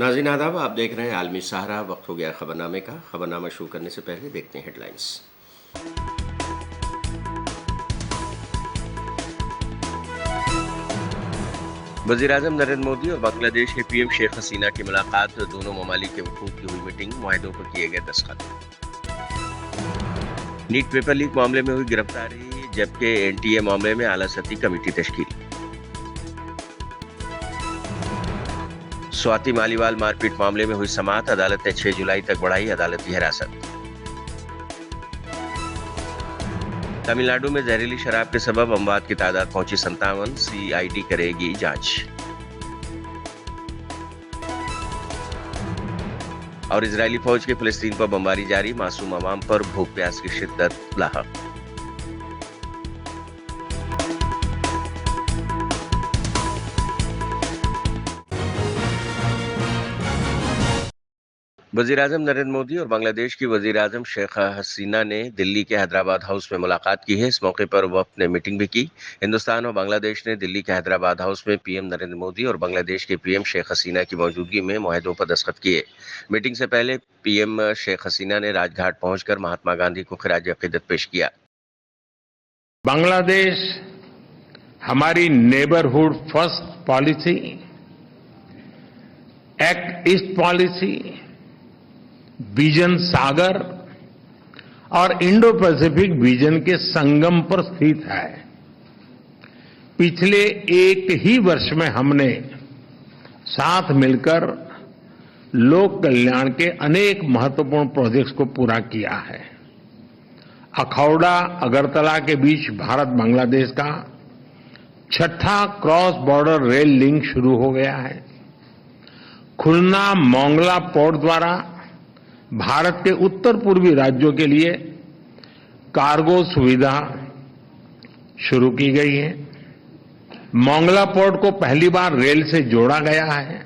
नाज़रीन आदाब, आप देख रहे हैं आलमी सहारा। वक्त हो गया खबरनामे का। खबरनामा शुरू करने से पहले देखते हैं हेडलाइंस। वज़ीर-ए-आज़म नरेंद्र मोदी और बांग्लादेश के पीएम शेख हसीना की मुलाकात, दोनों ममालिक के वफूद की हुई मीटिंग, मुआहदों पर किए गए दस्तखत। नीट पेपर लीक मामले में हुई गिरफ्तारी, जबकि एनटीए मामले में आला सतही कमेटी तश्कील। स्वाति मालीवाल मारपीट मामले में हुई समाअत, अदालत ने 6 जुलाई तक बढ़ाई अदालती हिरासत। तमिलनाडु में जहरीली शराब के सबब अमवात की तादाद पहुंची 57, सीआईडी करेगी जांच। और इजरायली फौज की फिलिस्तीन पर बमबारी जारी, मासूम अवाम पर भूख प्यास की शिद्दत लाहक। वज़ीर-ए-आज़म नरेंद्र मोदी और बांग्लादेश की वज़ीर-ए-आज़म शेख हसीना ने दिल्ली के हैदराबाद हाउस में मुलाकात की है। इस मौके पर वफ़द ने मीटिंग भी की। हिंदुस्तान और बांग्लादेश ने दिल्ली के हैदराबाद हाउस में पीएम नरेंद्र मोदी और बांग्लादेश के पीएम शेख हसीना की मौजूदगी में मुआहदों पर दस्तखत किए। मीटिंग से पहले पीएम शेख हसीना ने राजघाट पहुंचकर महात्मा गांधी को खिराज अकीदत पेश किया। बांग्लादेश हमारी neighbourhood first policy, act east policy, vision Sagar और इंडो पैसिफिक विजन के संगम पर स्थित है। पिछले एक ही वर्ष में हमने साथ मिलकर लोक कल्याण के अनेक महत्वपूर्ण प्रोजेक्ट्स को पूरा किया है। अखौड़ा अगरतला के बीच भारत बांग्लादेश का 6ठा क्रॉस बॉर्डर रेल लिंक शुरू हो गया है। खुलना मोंगला पोर्ट द्वारा भारत के उत्तर पूर्वी राज्यों के लिए कार्गो सुविधा शुरू की गई है। मोंगला पोर्ट को पहली बार रेल से जोड़ा गया है।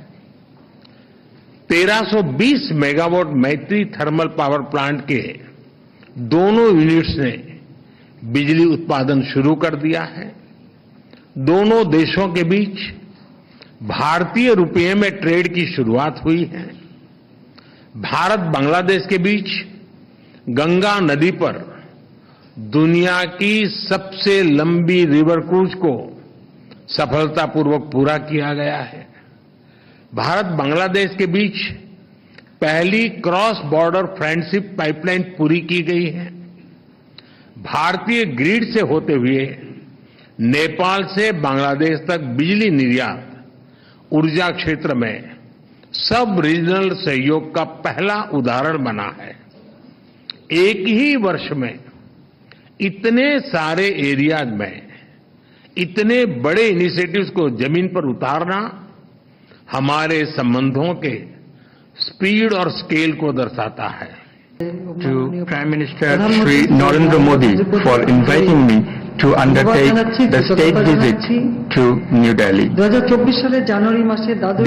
1320 मेगावाट मैत्री थर्मल पावर प्लांट के दोनों यूनिट्स ने बिजली उत्पादन शुरू कर दिया है। दोनों देशों के बीच भारतीय रुपये में ट्रेड की शुरुआत हुई है। भारत बांग्लादेश के बीच गंगा नदी पर दुनिया की सबसे लंबी रिवर क्रूज को सफलतापूर्वक पूरा किया गया है। भारत बांग्लादेश के बीच पहली क्रॉस बॉर्डर फ्रेंडशिप पाइपलाइन पूरी की गई है। भारतीय ग्रिड से होते हुए नेपाल से बांग्लादेश तक बिजली निर्यात ऊर्जा क्षेत्र में सब रीजनल सहयोग का पहला उदाहरण बना है। एक ही वर्ष में इतने सारे एरियाज में इतने बड़े इनिशिएटिव्स को जमीन पर उतारना हमारे संबंधों के स्पीड और स्केल को दर्शाता है। To Prime Minister Shri Narendra Modi for inviting me to undertake the state visit to New Delhi.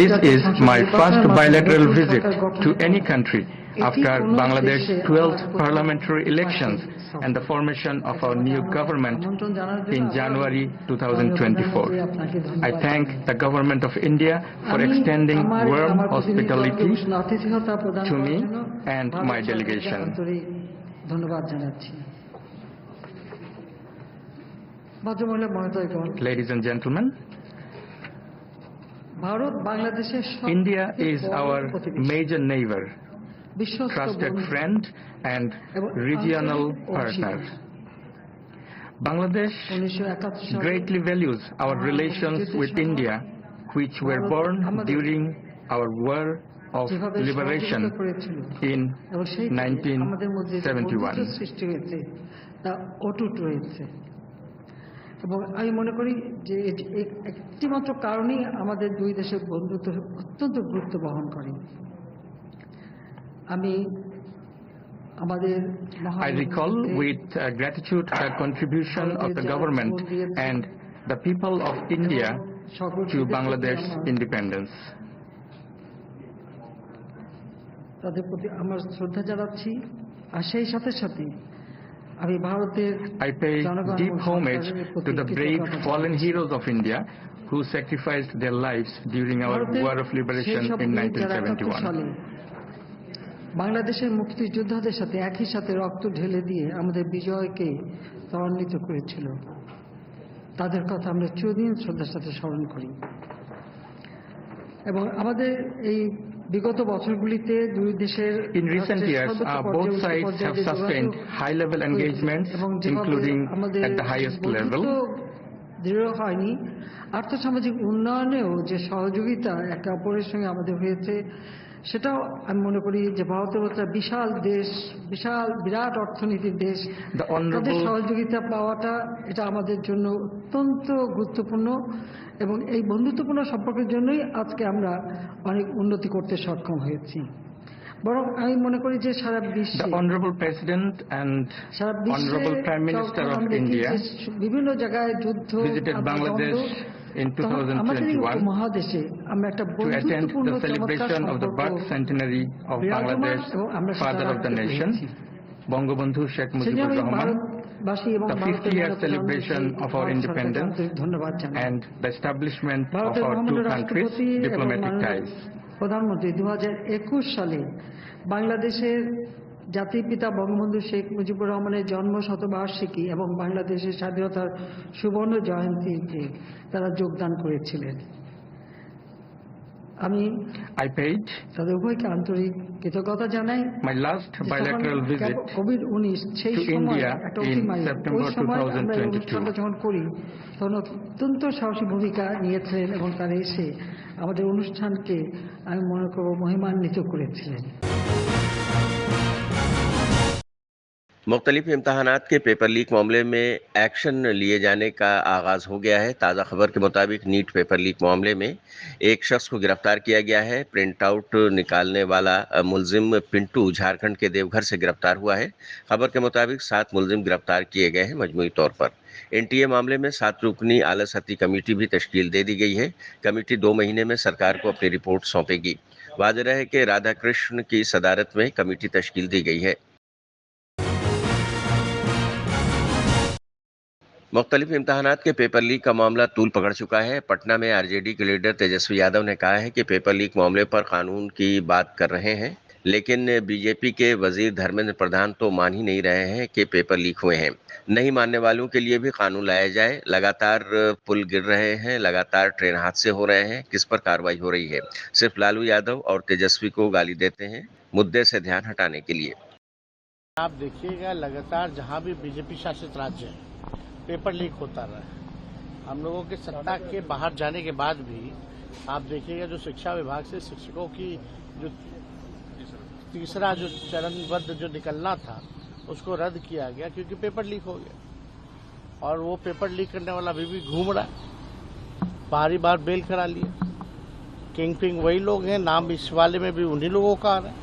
This is my first bilateral visit to any country after Bangladesh's 12th parliamentary elections and the formation of our new government in January 2024. I thank the government of India for extending warm hospitality to me and my delegation. Ladies and gentlemen, India is our major neighbor, trusted friend and regional partner. Bangladesh greatly values our relations with India, which were born during our war of liberation in 1971. এবং আমি মনে করি যে একটি মাত্র কারণেই আমাদের দুই দেশের বন্ধুত্ব অত্যন্ত গুরুত্ব বহন করে। আমি আমাদের I recall with gratitude the contribution of the government and the people of India to Bangladesh independence. তাদের প্রতি আমার শ্রদ্ধা জানাচ্ছি আর সেই সাথে সাথে I pay deep homage to the brave fallen heroes of India who sacrificed their lives during our War of Liberation in 1971. বাংলাদেশের মুক্তিযোদ্ধাদের সাথে একই সাথে রক্ত ঢেলে দিয়ে আমাদের বিজয়কে ত্বরান্বিত করেছিল, তাদের কথা আমরা চিরদিন শ্রদ্ধার সাথে স্মরণ করি। এবং আমাদের এই বিগত বছরগুলিতে দুই দেশের In recent years, both sides have sustained high-level engagements, including at the highest level. দৃঢ় হয়নি, আর্থসামাজিক উন্নয়নেও যে সহযোগিতা একে অপরের সঙ্গে আমাদের হয়েছে, সেটাও আমি মনে করি যে ভারতের একটা বিশাল দেশ, বিরাট অর্থনীতির দেশ, তাদের সহযোগিতা পাওয়াটা এটা আমাদের জন্য অত্যন্ত গুরুত্বপূর্ণ। এবং এই বন্ধুত্বপূর্ণ সম্পর্কের জন্যই আজকে আমরা অনেক উন্নতি করতে সক্ষম হয়েছি। বরং আমি মনে করি যে সারা বিশ্বে The Honorable President and Honorable Prime Minister of India বিভিন্ন জায়গায় যুদ্ধ visited Bangladesh in 2021 মহাদেশে আমরা একটা to attend the celebration of the birth centenary of Bangladesh, father of the nation, Bangabandhu Sheikh Mujibur Rahman, the 50th celebration of our independence, and the establishment of our two countries' diplomatic ties. প্রধানমন্ত্রী 2021 সালে বাংলাদেশের জাতির পিতা বঙ্গবন্ধু শেখ মুজিবুর রহমানের জন্ম শতবার্ষিকী এবং বাংলাদেশের স্বাধীনতার সুবর্ণ জয়ন্তীতে তারা যোগদান করেছিলেন। আমি তাদের উভয়কে আন্তরিক কৃতজ্ঞতা জানাই। My last bilateral visit COVID-19 সেই to সময় India একটা in অতিমারি, September ওই সময় আমরা এই 2022. অনুষ্ঠানটা যখন করি তখন অত্যন্ত সাহসী ভূমিকা নিয়েছিলেন এবং তারা এসে আমাদের অনুষ্ঠানকে আমি মনে করব মহিমান্বিত করেছিলেন। मुख्तलिफ इम्तहानात के पेपर लीक मामले में एक्शन लिए जाने का आगाज हो गया है। ताज़ा खबर के मुताबिक नीट पेपर लीक मामले में एक शख्स को गिरफ्तार किया गया है। प्रिंट आउट निकालने वाला मुलजिम पिंटू झारखंड के देवघर से गिरफ्तार हुआ है। खबर के मुताबिक 7 मुलजिम गिरफ्तार किए गए हैं। मजमूई तौर पर एनटीए मामले में 7 रुकनी आला सती कमेटी भी तश्कील दे दी गई है। कमेटी 2 महीने में सरकार को अपनी रिपोर्ट सौंपेगी। वाज़ेह है कि राधाकृष्ण की सदारत में कमेटी तश्कील दी गई है। मुख्तलिफ इम्तहानात के पेपर लीक का मामला तूल पकड़ चुका है। पटना में आरजेडी के लीडर तेजस्वी यादव ने कहा है कि पेपर लीक मामले पर कानून की बात कर रहे हैं, लेकिन बीजेपी के वजीर धर्मेंद्र प्रधान तो मान ही नहीं रहे हैं कि पेपर लीक हुए हैं। नहीं मानने वालों के लिए भी कानून लाया जाए। लगातार पुल गिर रहे हैं, लगातार ट्रेन हादसे हो रहे हैं, किस पर कार्रवाई हो रही है? सिर्फ लालू यादव और तेजस्वी को गाली देते हैं मुद्दे से ध्यान हटाने के लिए। आप देखिएगा लगातार जहां भी बीजेपी शासित राज्य है पेपर लीक होता रहा है। हम लोगों के सत्ता के बाहर जाने के बाद भी आप देखिएगा जो शिक्षा विभाग से शिक्षकों की जो तीसरा जो चरणबद्ध जो निकलना था उसको रद्द किया गया क्योंकि पेपर लीक हो गया। और वो पेपर लीक करने वाला अभी भी घूम रहा है, बार बेल करा लिया। किंग पिंग वही लोग हैं, नाम इस वाले में भी उन्हीं लोगों का आ रहा है,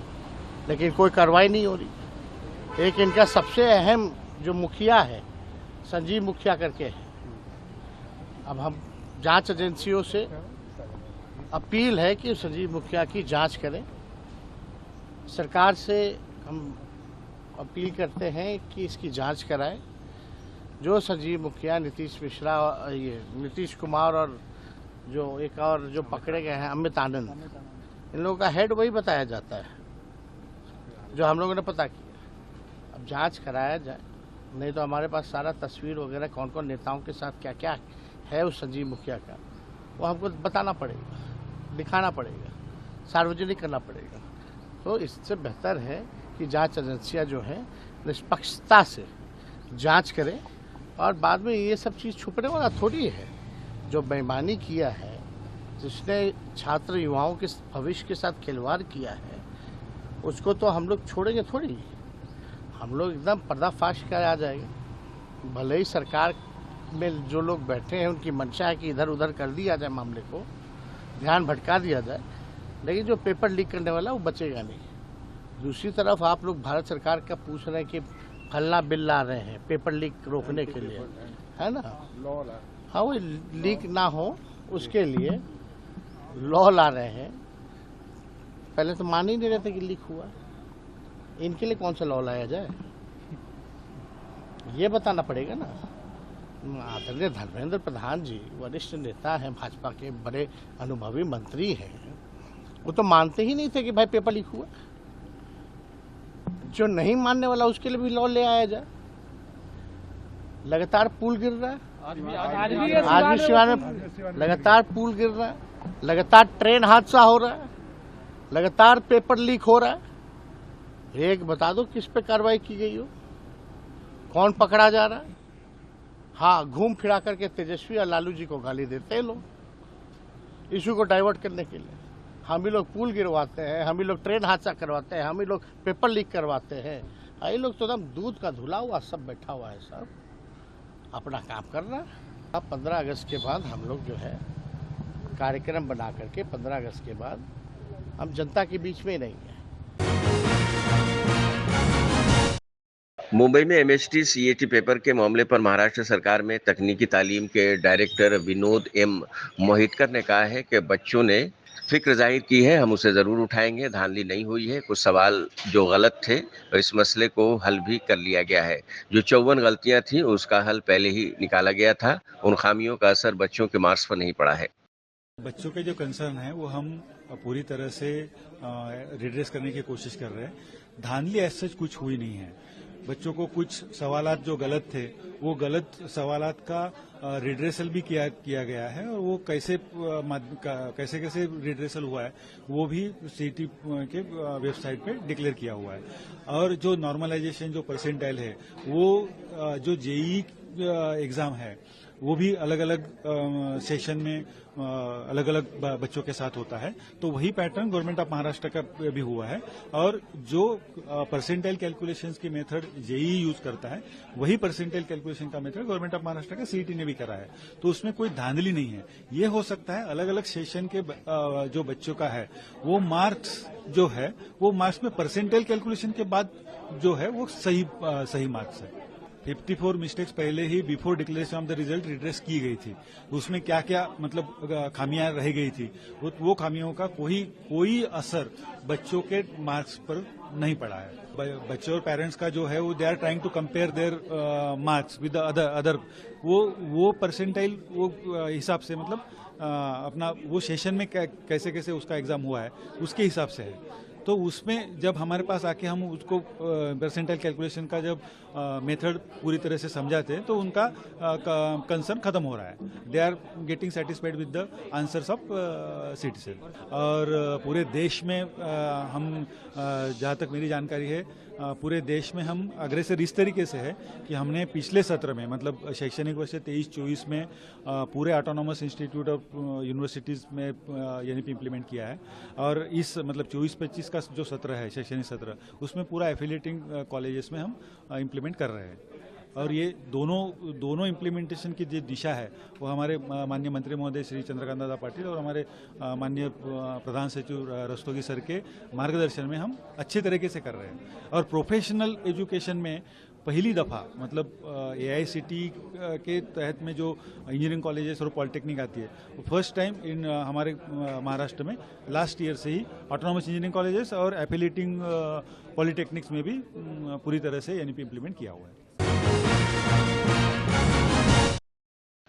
लेकिन कोई कार्रवाई नहीं हो रही। एक इनका सबसे अहम जो मुखिया है संजीव मुखिया करके है। अब हम जांच एजेंसियों से अपील है कि संजीव मुखिया की जांच करें। सरकार से हम अपील करते हैं कि इसकी जांच कराएं। जो संजीव मुखिया, नीतीश मिश्रा, ये नीतीश कुमार और जो एक और जो पकड़े गए हैं अमित आनंद, इन लोगों का हेड वही बताया जाता है जो हम लोगों ने पता किया। अब जांच कराया जाए, नहीं तो हमारे पास सारा तस्वीर वगैरह कौन कौन नेताओं के साथ क्या क्या है उस संजीव मुखिया का, वो हमको बताना पड़ेगा, दिखाना पड़ेगा, सार्वजनिक करना पड़ेगा। तो इससे बेहतर है कि जांच एजेंसियां जो है निष्पक्षता से जांच करें और बाद में ये सब चीज़ छुपने वाला थोड़ी है। जो बेईमानी किया है, जिसने छात्र युवाओं के भविष्य के साथ खिलवाड़ किया है, उसको तो हम लोग छोड़ेंगे थोड़ी। हम लोग एकदम पर्दाफाश किया जाएगा। भले ही सरकार में जो लोग बैठे हैं उनकी मंशा है कि इधर उधर कर दिया जाए, मामले को ध्यान भटका दिया जाए, लेकिन जो पेपर लीक करने वाला वो बचेगा नहीं। दूसरी तरफ आप लोग भारत सरकार का पूछ रहे हैं कि फलना बिल ला रहे हैं पेपर लीक रोकने के लिए, है ना? हाँ, वो लीक ना हो उसके लिए लॉ ला रहे हैं। पहले तो मान ही नहीं रहे थे कि लीक हुआ, इनके लिए कौन सा लॉ लाया जाए ये बताना पड़ेगा ना। आदरणीय धर्मेंद्र प्रधान जी वरिष्ठ नेता हैं, भाजपा के बड़े अनुभवी मंत्री हैं, वो तो मानते ही नहीं थे कि भाई पेपर लीक हुआ। जो नहीं मानने वाला उसके लिए भी लॉ ले आया जाए। लगातार पुल गिर रहा है, आज भी सिवान में लगातार पुल गिर रहा है, लगातार ट्रेन हादसा हो रहा है, लगातार पेपर लीक हो रहा है। एक बता दो किस पे कार्रवाई की गई हो, कौन पकड़ा जा रहा है? हाँ, घूम फिरा करके तेजस्वी और लालू जी को गाली देते हैं लोग, इशू को डाइवर्ट करने के लिए। हम ही लोग पुल गिरवाते हैं, हम ही लोग ट्रेन हादसा करवाते हैं, हम ही लोग पेपर लीक करवाते हैं। ये लोग तो एकदम दूध का धुला हुआ सब बैठा हुआ है, सब अपना काम कर रहा है। अब 15 अगस्त के बाद हम लोग जो है कार्यक्रम बना करके 15 अगस्त के बाद हम जनता के बीच में ही नहीं है। मुंबई में एमएसटी सीएटी पेपर के मामले पर महाराष्ट्र सरकार में तकनीकी तालीम के डायरेक्टर विनोद एम मोहितकर ने कहा है कि बच्चों ने फिक्र जाहिर की है, हम उसे जरूर उठाएंगे, धांधली नहीं हुई है। कुछ सवाल जो गलत थे और इस मसले को हल भी कर लिया गया है। जो 54 गलतियां थी उसका हल पहले ही निकाला गया था। उन खामियों का असर बच्चों के मार्क्स पर नहीं पड़ा है। बच्चों के जो कंसर्न है वो हम पूरी तरह से रिड्रेस करने की कोशिश कर रहे हैं। धांधली ऐसा कुछ हुई नहीं है। बच्चों को कुछ सवालात जो गलत थे वो गलत सवालात का रिड्रेसल भी किया गया है, और वो कैसे रिड्रेसल हुआ है वो भी सीटी के वेबसाइट पे डिक्लेयर किया हुआ है। और जो नॉर्मलाइजेशन जो परसेंटाइल है वो जो जेईई एग्जाम है वो भी अलग अलग सेशन में अलग अलग बच्चों के साथ होता है, तो वही पैटर्न गवर्नमेंट ऑफ महाराष्ट्र का भी हुआ है। और जो परसेंटाइल कैलकुलेशंस की मेथड जेईई यूज करता है वही परसेंटाइल कैलकुलेशन का मेथड गवर्नमेंट ऑफ महाराष्ट्र का सीईटी ने भी करा है, तो उसमें कोई धांधली नहीं है। ये हो सकता है अलग अलग सेशन के जो बच्चों का है वो मार्क्स जो है वो मार्क्स में परसेंटाइल कैलकुलेशन के बाद जो है वो सही मार्क्स है। 54 मिस्टेक्स पहले ही before declaration of the result redress की गई थी। उसमें क्या क्या मतलब खामियां रह गई थी, वो खामियों का कोई असर बच्चों के मार्क्स पर नहीं पड़ा है। बच्चों और पेरेंट्स का जो है वो they are trying to compare their marks with other वो परसेंटाइल वो हिसाब से मतलब अपना वो सेशन में कैसे उसका एग्जाम हुआ है उसके हिसाब से है। तो उसमें जब हमारे पास आके हम उसको परसेंटाइल कैलकुलेशन का जब मेथड पूरी तरह से समझाते हैं तो उनका कंसर्न खत्म हो रहा है। They are getting satisfied with the answers of citizen. और पूरे देश में हम जहाँ तक मेरी जानकारी है पूरे देश में हम अग्रेसर इस तरीके से है कि हमने पिछले सत्र में मतलब शैक्षणिक वर्ष 23-24 में पूरे ऑटोनॉमस इंस्टीट्यूट ऑफ यूनिवर्सिटीज में यानी इम्प्लीमेंट किया है। और इस मतलब 24-25 का जो सत्र है शैक्षणिक सत्र उसमें पूरा एफिलिएटिंग कॉलेजेस में हम इम्प्लीमेंट कर रहे हैं। और ये दोनों इम्प्लीमेंटेशन की जो दिशा है वो हमारे माननीय मंत्री महोदय श्री चंद्रकांत दादा पाटिल और हमारे माननीय प्रधान सचिव रस्तोगी सर के मार्गदर्शन में हम अच्छे तरीके से कर रहे हैं। और प्रोफेशनल एजुकेशन में पहली दफ़ा मतलब AICTE के तहत में जो इंजीनियरिंग कॉलेजेस और पॉलिटेक्निक आती है वो फर्स्ट टाइम इन हमारे महाराष्ट्र में लास्ट ईयर से ही ऑटोनॉमस इंजीनियरिंग कॉलेजेस और एफिलिएटिंग पॉलिटेक्निक्स में भी पूरी तरह से NEP इम्प्लीमेंट किया हुआ है।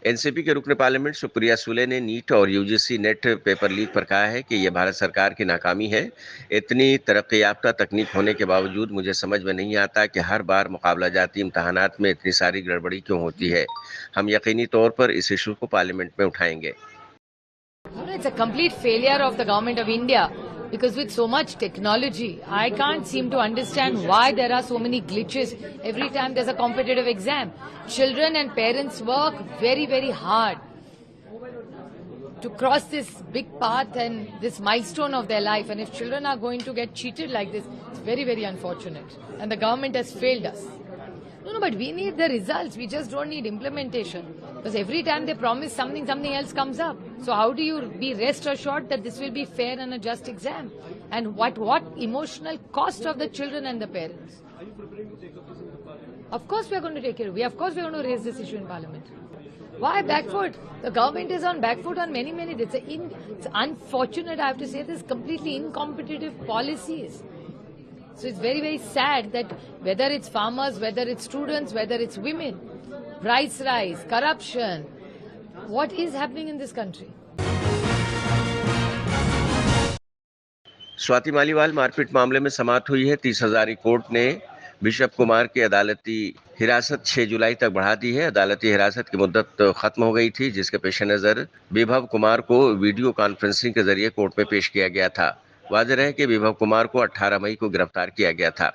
एनसीपी के रुकन पार्लियामेंट सुप्रिया सुले ने नीट और यूजीसी नेट पेपर लीक पर कहा है कि यह भारत सरकार की नाकामी है। इतनी तरक्की याफ्ता तकनीक होने के बावजूद मुझे समझ में नहीं आता कि हर बार मुकाबला जाती इम्तहानात में इतनी सारी गड़बड़ी क्यों होती है। हम यकीनी तौर पर इस इशू को पार्लियामेंट में उठाएंगे। It's a complete failure of the government of India, because with so much technology, I can't seem to understand why there are so many glitches every time there's a competitive exam. Children and parents work very, very hard to cross this big path and this milestone of their life. And if children are going to get cheated like this, it's very, very unfortunate. And the government has failed us. No, but we need the results. We just don't need implementation. Because every time they promise something, something else comes up. So how do you be rest assured that this will be fair and a just exam? And what emotional cost of the children and the parents? Are you preparing to take up this in the parliament? Of course we are going to take care of it. Of course we are going to raise this issue in parliament. Why back foot? The government is on back foot on many. It's unfortunate, I have to say this, completely incompetitive policies. So it's very, very sad that whether it's farmers, whether it's students, whether it's women, price rise, corruption. What is happening in this country? Swati Maliwal मारपीट मामले में समाप्त हुई है। 30 Hazari court ने bishop Kumar की अदालती हिरासत 6 जुलाई तक बढ़ा दी है। अदालती हिरासत की मुद्दत खत्म हो गई थी, जिसके पेश नजर विभव कुमार को वीडियो कॉन्फ्रेंसिंग के जरिए कोर्ट में पेश किया गया था। वाज़ेह है कि विभव कुमार को 18 मई को गिरफ्तार किया गया था।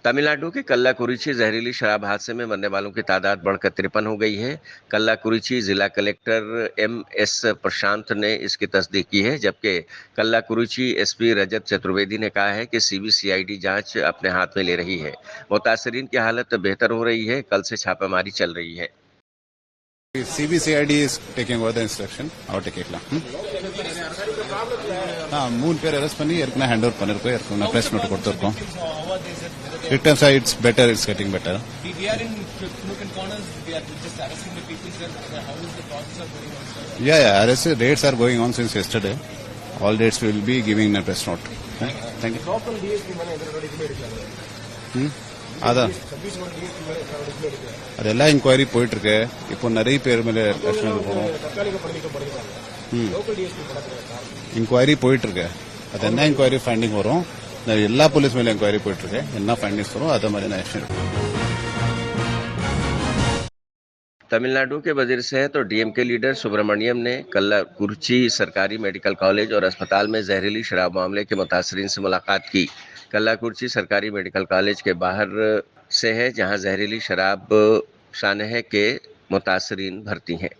तमिलनाडु के कल्लाकुरिची जहरीली शराब हादसे में मरने वालों की तादाद बढ़कर 53 हो गई है। कल्लाकुरिची जिला कलेक्टर MS प्रशांत ने इसकी तस्दीक की है, जबकि कल्लाकुरिची SP रजत चतुर्वेदी ने कहा है कि CBCID जांच अपने हाथ में ले रही है। मुतासरीन की हालत बेहतर हो रही है। कल से छापेमारी चल रही है। CBCID is taking over the instruction. Our ticket la. Moon per arrest panni erkna hand over panner ko erkna press note kodtu irkom. Returns are it's better, it's getting better. We are in nook and corners. We are just arresting the people. How is the process of going on? Yeah. Arrest raids are going on since yesterday. All dates will be giving a press note. Thank you. Local DSP mane everybody Ada. அதெல்லாம் inquiry போயிட்டு இருக்கு. இப்போ நிறைய பேர் மேல action எடுக்கணும். Inquiry போயிட்டு இருக்கு. அது என்ன இன்கொயரி ஃபைண்டிங் வரும், எல்லா போலீஸ் மேல இன்கொயரி போயிட்டு இருக்கு. என்ன ஃபைண்டிங்ஸ் வரும் அதே மாதிரி நான் ஆக்ஷன் எடுக்கணும். तमिलनाडु के वजीर सेहत और DMK लीडर सुब्रमण्यम ने कल्लाकुरिची सरकारी मेडिकल कॉलेज और अस्पताल में जहरीली शराब मामले के मुतासरीन से मुलाकात की। कल्लाकुरिची सरकारी मेडिकल कॉलेज के बाहर से है, जहां जहरीली शराब सानहे के मुतासरीन भर्ती हैं।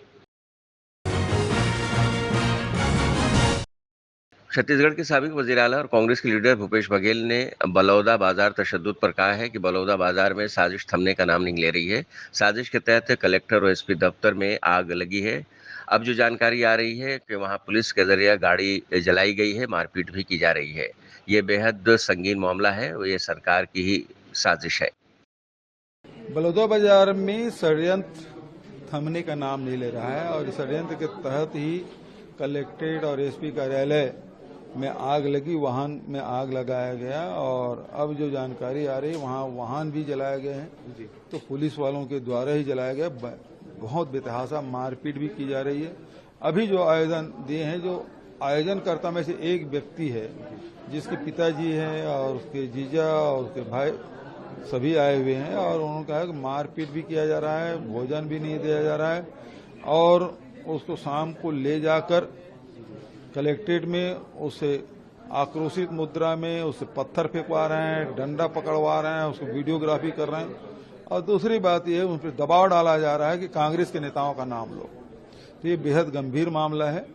छत्तीसगढ़ के साबिक वजीर आला और कांग्रेस के लीडर भूपेश बघेल ने बलौदा बाजार तशद्दुद पर कहा है कि बलौदा बाजार में साजिश थमने का नाम नहीं ले रही है। साजिश के तहत कलेक्टर और SP दफ्तर में आग लगी है। अब जो जानकारी आ रही है कि वहां पुलिस के जरिए गाड़ी जलाई गई है, मारपीट भी की जा रही है। ये बेहद संगीन मामला है और ये सरकार की ही साजिश है। बलौदा बाजार में षड्यंत्र थमने का नाम नहीं ले रहा है और इस षड्यंत्र के तहत ही कलेक्ट्रेट और SP कार्यालय में आग लगी, वाहन में आग लगाया गया और अब जो जानकारी आ रही है वहाँ वाहन भी जलाए गए हैं। तो पुलिस वालों के द्वारा ही जलाया गया। बहुत बेतहाशा मारपीट भी की जा रही है। अभी जो आयोजन दिए हैं, जो आयोजनकर्ता में से एक व्यक्ति है जिसके पिताजी हैं और उसके जीजा और उसके भाई सभी आए हुए हैं और उन्होंने कहा कि मारपीट भी किया जा रहा है, भोजन भी नहीं दिया जा रहा है और उसको शाम को ले जाकर कलेक्ट्रेट में उसे आक्रोशित मुद्रा में उसे पत्थर फेंकवा रहे हैं, डंडा पकड़वा रहे हैं, उसको वीडियोग्राफी कर रहे हैं और दूसरी बात यह उन पर दबाव डाला जा रहा है कि कांग्रेस के नेताओं का नाम लो। तो ये बेहद गंभीर मामला है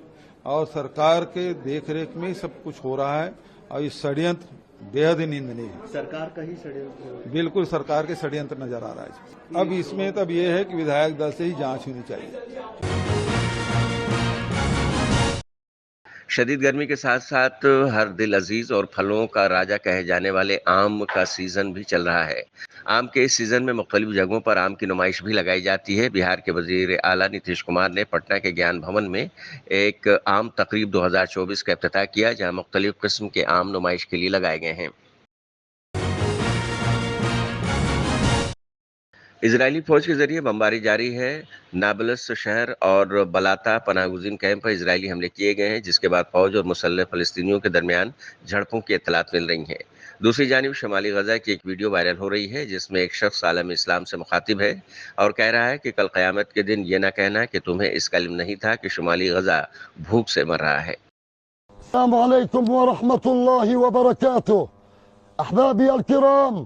और सरकार के देखरेख में सब कुछ हो रहा है और ये षड्यंत्र बेहद ही निंदनीय है। सरकार का ही षड्यंत्र, बिल्कुल सरकार के षड्यंत्र नजर आ रहा है। अब इसमें तब ये है कि विधायक दल से ही जांच होनी चाहिए। शदीद गर्मी के साथ साथ हर दिल अजीज और फलों का राजा कहे जाने वाले आम का सीजन भी चल रहा है। आम के इस सीजन में मुख्तलिफ जगहों पर आम की नुमाइश भी लगाई जाती है। बिहार के वजीर आला नीतीश कुमार ने पटना के ज्ञान भवन में एक आम तकरीब 2024 का इफ्तिताह किया, जहां मुख्तलिफ किस्म के आम नुमाइश के लिए लगाए गए हैं। इजरायली फौज के जरिए बमबारी जारी है। नाबलस शहर और बलाता पनाहगुज़ीन कैंप पर इजरायली हमले किए गए हैं, जिसके बाद फौज और मुसल्लह फलस्तीनियों के दरमियान झड़पों की इत्तलात मिल रही हैं। दूसरी जानिब शमाली गजा की एक वीडियो वायरल हो रही है, जिसमें एक शख्स आलम इस्लाम से मुखातिब है और कह रहा है कि कल क़यामत के दिन ये ना कहना कि तुम्हें इसका इल्म नहीं था कि शुमाली गजा भूख से मर रहा है। अस्सलामु अलैकुम व रहमतुल्लाहि व बरकातुहू। अहबाबी अल-किराम,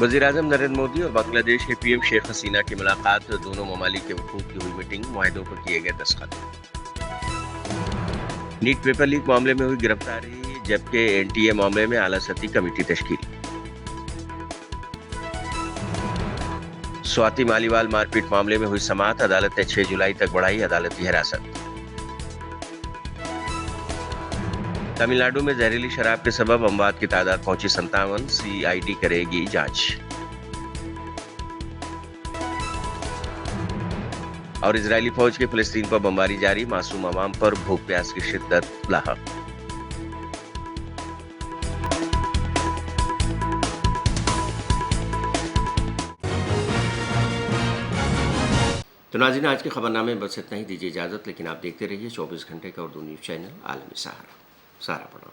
वज़ीर-ए-आज़म नरेंद्र मोदी और बांग्लादेश के पीएम शेख हसीना की मुलाकात, दोनों ममालिक के वफूद की हुई मीटिंग, मुआहदों पर किए गए दस्तखत। नीट पेपर लीक मामले में हुई गिरफ्तारी, जबकि एनटीए मामले में आला सती कमेटी तश्कील। स्वाति मालीवाल मारपीट मामले में हुई समाअत, अदालत ने 6 जुलाई तक बढ़ाई अदालती हिरासत। तमिलनाडु में जहरीली शराब के सबब अमवात की तादाद पहुंची 57, सीआईडी करेगी जांच। और इजरायली फौज की फिलिस्तीन पर बमबारी जारी, मासूम अवाम पर भूख प्यास की शिद्दत लाहक। तो नाज़रीन, आज के खबरनामे में बस इतना ही। दीजिए इजाजत, लेकिन आप देखते रहिए 24 घंटे का उर्दू न्यूज चैनल आलमी सहारा। सहारा प्रणाम।